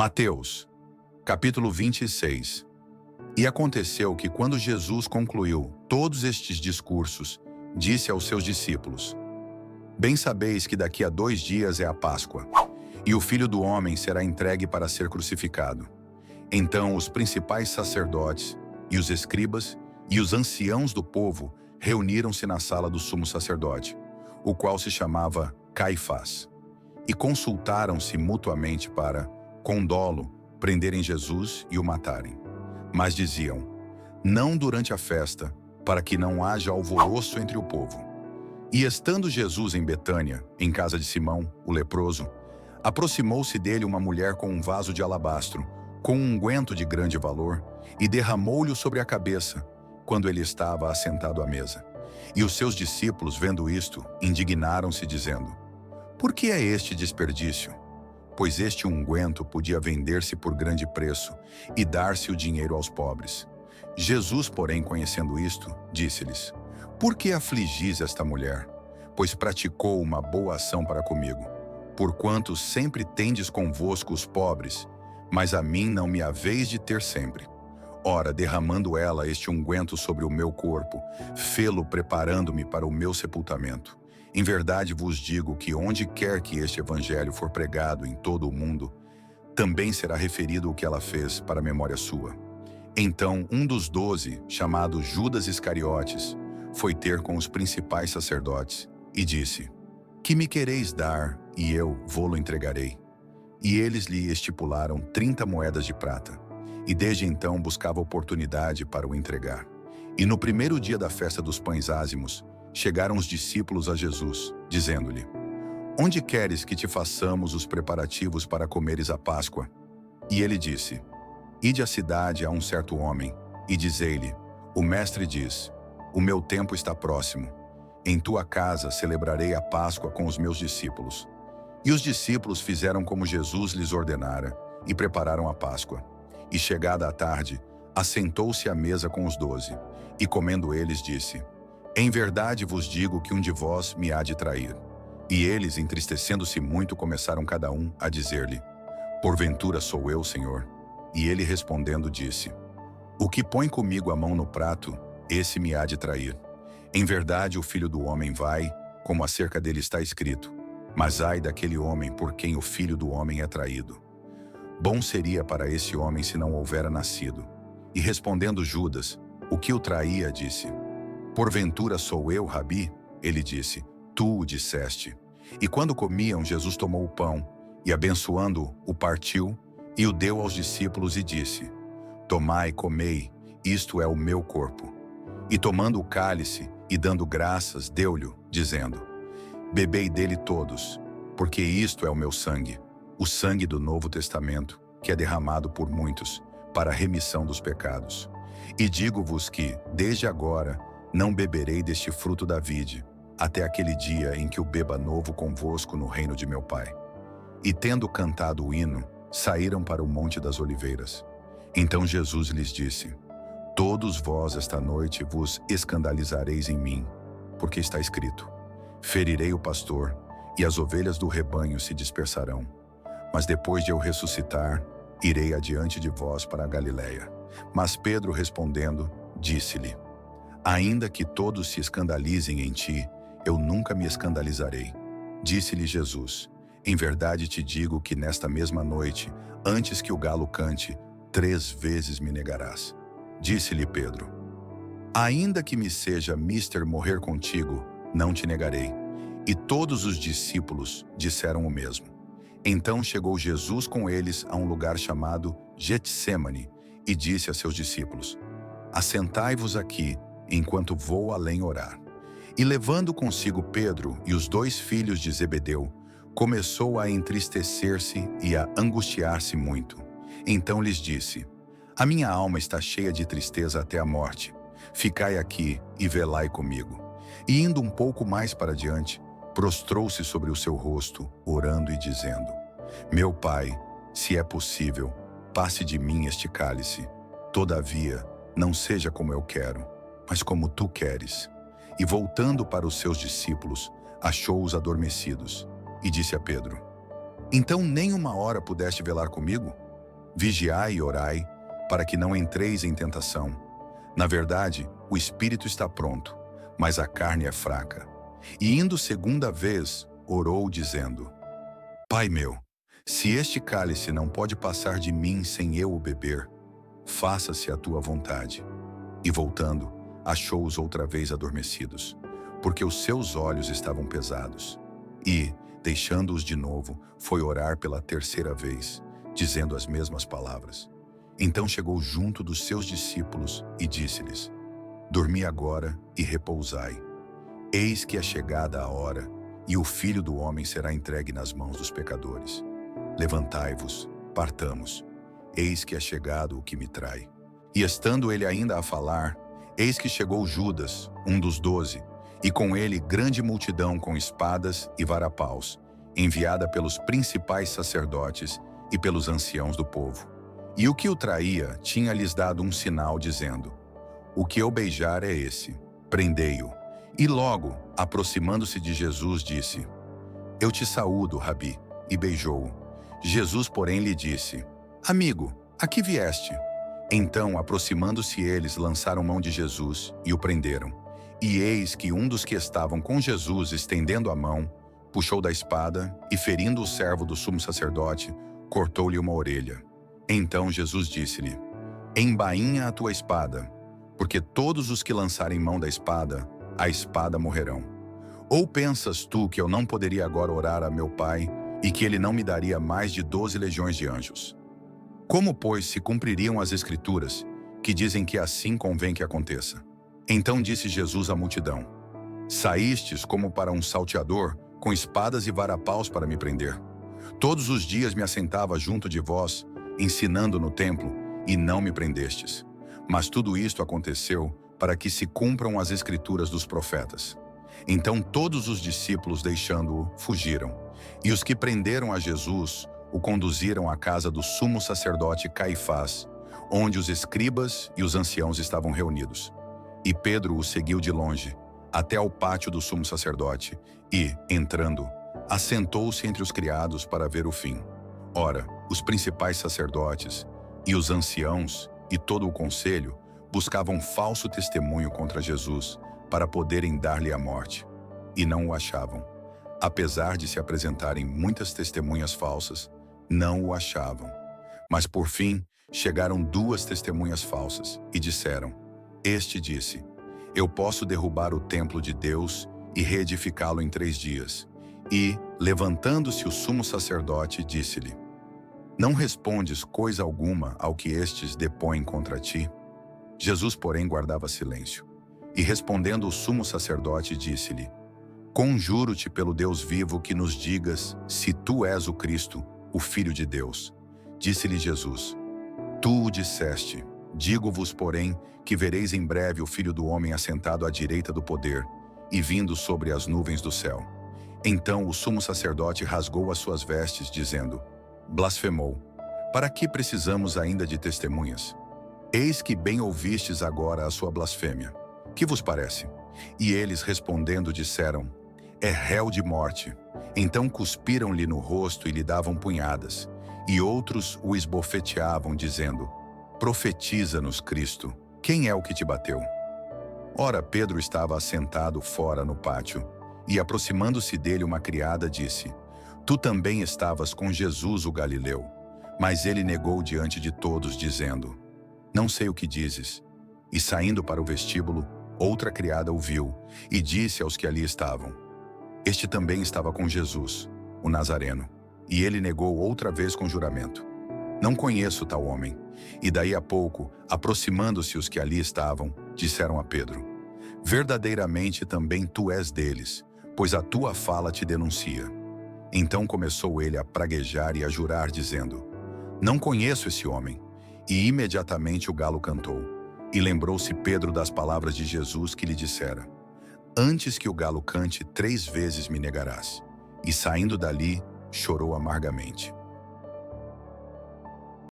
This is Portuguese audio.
Mateus, capítulo 26. E aconteceu que quando Jesus concluiu todos estes discursos, disse aos seus discípulos: Bem sabeis que daqui a 2 dias é a Páscoa, e o Filho do Homem será entregue para ser crucificado. Então os principais sacerdotes, e os escribas, e os anciãos do povo reuniram-se na sala do sumo sacerdote, o qual se chamava Caifás, e consultaram-se mutuamente para, com dolo, prenderem Jesus e o matarem. Mas diziam: não durante a festa, para que não haja alvoroço entre o povo. E estando Jesus em Betânia, em casa de Simão, o leproso, aproximou-se dele uma mulher com um vaso de alabastro, com um unguento de grande valor, e derramou-lhe sobre a cabeça, quando ele estava assentado à mesa. E os seus discípulos, vendo isto, indignaram-se, dizendo: por que é este desperdício? Pois este unguento podia vender-se por grande preço e dar-se o dinheiro aos pobres. Jesus, porém, conhecendo isto, disse-lhes: por que afligis esta mulher? Pois praticou uma boa ação para comigo. Porquanto sempre tendes convosco os pobres, mas a mim não me haveis de ter sempre. Ora, derramando ela este unguento sobre o meu corpo, fê-lo preparando-me para o meu sepultamento. Em verdade vos digo que onde quer que este evangelho for pregado em todo o mundo, também será referido o que ela fez para a memória sua. Então um dos 12, chamado Judas Iscariotes, foi ter com os principais sacerdotes e disse: que me quereis dar, e eu vô-lo entregarei? E eles lhe estipularam 30 moedas de prata, e desde então buscava oportunidade para o entregar. E no primeiro dia da festa dos pães ázimos, chegaram os discípulos a Jesus, dizendo-lhe: onde queres que te façamos os preparativos para comeres a Páscoa? E ele disse: ide à cidade a um certo homem, e dizei-lhe: o mestre diz, o meu tempo está próximo. Em tua casa celebrarei a Páscoa com os meus discípulos. E os discípulos fizeram como Jesus lhes ordenara, e prepararam a Páscoa. E chegada a tarde, assentou-se à mesa com os 12, e comendo eles disse: em verdade vos digo que um de vós me há de trair. E eles, entristecendo-se muito, começaram cada um a dizer-lhe: porventura sou eu, Senhor? E ele respondendo disse: o que põe comigo a mão no prato, esse me há de trair. Em verdade o Filho do Homem vai, como acerca dele está escrito, mas ai daquele homem por quem o Filho do Homem é traído. Bom seria para esse homem se não houvera nascido. E respondendo Judas, o que o traía, disse: porventura sou eu, Rabi? Ele disse: tu o disseste. E quando comiam, Jesus tomou o pão, e abençoando-o, o partiu, e o deu aos discípulos e disse: tomai, comei, isto é o meu corpo. E tomando o cálice, e dando graças, deu-lhe, dizendo: bebei dele todos, porque isto é o meu sangue, o sangue do Novo Testamento, que é derramado por muitos, para a remissão dos pecados. E digo-vos que, desde agora, não beberei deste fruto da vide, até aquele dia em que o beba novo convosco no reino de meu Pai. E tendo cantado o hino, saíram para o Monte das Oliveiras. Então Jesus lhes disse: todos vós esta noite vos escandalizareis em mim, porque está escrito: ferirei o pastor, e as ovelhas do rebanho se dispersarão. Mas depois de eu ressuscitar, irei adiante de vós para a Galiléia. Mas Pedro respondendo, disse-lhe: ainda que todos se escandalizem em ti, eu nunca me escandalizarei. Disse-lhe Jesus: em verdade te digo que nesta mesma noite, antes que o galo cante, 3 vezes me negarás. Disse-lhe Pedro: ainda que me seja mister morrer contigo, não te negarei. E todos os discípulos disseram o mesmo. Então chegou Jesus com eles a um lugar chamado Getsêmani, e disse a seus discípulos: assentai-vos aqui, enquanto vou além orar. E levando consigo Pedro e os 2 filhos de Zebedeu, começou a entristecer-se e a angustiar-se muito. Então lhes disse: a minha alma está cheia de tristeza até a morte. Ficai aqui e velai comigo. E indo um pouco mais para diante, prostrou-se sobre o seu rosto, orando e dizendo: meu Pai, se é possível, passe de mim este cálice. Todavia, não seja como eu quero, mas como tu queres. E voltando para os seus discípulos, achou-os adormecidos, e disse a Pedro: então nem uma hora pudeste velar comigo? Vigiai e orai, para que não entreis em tentação. Na verdade, o espírito está pronto, mas a carne é fraca. E indo segunda vez, orou dizendo: Pai meu, se este cálice não pode passar de mim sem eu o beber, faça-se a tua vontade. E voltando, achou-os outra vez adormecidos, porque os seus olhos estavam pesados. E, deixando-os de novo, foi orar pela terceira vez, dizendo as mesmas palavras. Então chegou junto dos seus discípulos e disse-lhes: Dormi agora e repousai. Eis que é chegada a hora, e o Filho do Homem será entregue nas mãos dos pecadores. Levantai-vos, partamos. Eis que é chegado o que me trai. E estando ele ainda a falar, eis que chegou Judas, um dos 12, e com ele grande multidão com espadas e varapaus, enviada pelos principais sacerdotes e pelos anciãos do povo. E o que o traía tinha-lhes dado um sinal, dizendo: O que eu beijar é esse, prendei-o. E logo, aproximando-se de Jesus, disse: Eu te saúdo, Rabi, e beijou-o. Jesus, porém, lhe disse: Amigo, a que vieste? Então, aproximando-se eles, lançaram mão de Jesus e o prenderam. E eis que um dos que estavam com Jesus, estendendo a mão, puxou da espada e, ferindo o servo do sumo sacerdote, cortou-lhe uma orelha. Então Jesus disse-lhe: Embainha a tua espada, porque todos os que lançarem mão da espada, a espada morrerão. Ou pensas tu que eu não poderia agora orar a meu Pai, e que ele não me daria mais de 12 legiões de anjos? Como, pois, se cumpririam as Escrituras, que dizem que assim convém que aconteça? Então disse Jesus à multidão: Saístes como para um salteador, com espadas e varapaus para me prender. Todos os dias me assentava junto de vós, ensinando no templo, e não me prendestes. Mas tudo isto aconteceu para que se cumpram as Escrituras dos profetas. Então todos os discípulos, deixando-o, fugiram. E os que prenderam a Jesus o conduziram à casa do sumo sacerdote Caifás, onde os escribas e os anciãos estavam reunidos. E Pedro o seguiu de longe, até ao pátio do sumo sacerdote, e, entrando, assentou-se entre os criados para ver o fim. Ora, os principais sacerdotes e os anciãos e todo o conselho buscavam falso testemunho contra Jesus para poderem dar-lhe a morte, e não o achavam. Apesar de se apresentarem muitas testemunhas falsas, não o achavam. Mas por fim, chegaram 2 testemunhas falsas e disseram: Este disse: Eu posso derrubar o templo de Deus e reedificá-lo em 3 dias. E, levantando-se o sumo sacerdote, disse-lhe: Não respondes coisa alguma ao que estes depõem contra ti? Jesus, porém, guardava silêncio. E respondendo o sumo sacerdote, disse-lhe: Conjuro-te pelo Deus vivo que nos digas se tu és o Cristo, o Filho de Deus. Disse-lhe Jesus: Tu o disseste. Digo-vos, porém, que vereis em breve o Filho do Homem assentado à direita do poder e vindo sobre as nuvens do céu. Então o sumo sacerdote rasgou as suas vestes, dizendo: Blasfemou. Para que precisamos ainda de testemunhas? Eis que bem ouvistes agora a sua blasfêmia. Que vos parece? E eles, respondendo, disseram: É réu de morte. Então cuspiram-lhe no rosto e lhe davam punhadas. E outros o esbofeteavam, dizendo: Profetiza-nos, Cristo. Quem é o que te bateu? Ora, Pedro estava assentado fora no pátio, e aproximando-se dele uma criada disse: Tu também estavas com Jesus o Galileu. Mas ele negou diante de todos, dizendo: Não sei o que dizes. E saindo para o vestíbulo, outra criada o viu, e disse aos que ali estavam: Este também estava com Jesus, o Nazareno. E ele negou outra vez com juramento: Não conheço tal homem. E daí a pouco, aproximando-se os que ali estavam, disseram a Pedro: Verdadeiramente também tu és deles, pois a tua fala te denuncia. Então começou ele a praguejar e a jurar, dizendo: Não conheço esse homem. E imediatamente o galo cantou. E lembrou-se Pedro das palavras de Jesus que lhe dissera: Antes que o galo cante 3 vezes me negarás. E saindo dali, chorou amargamente.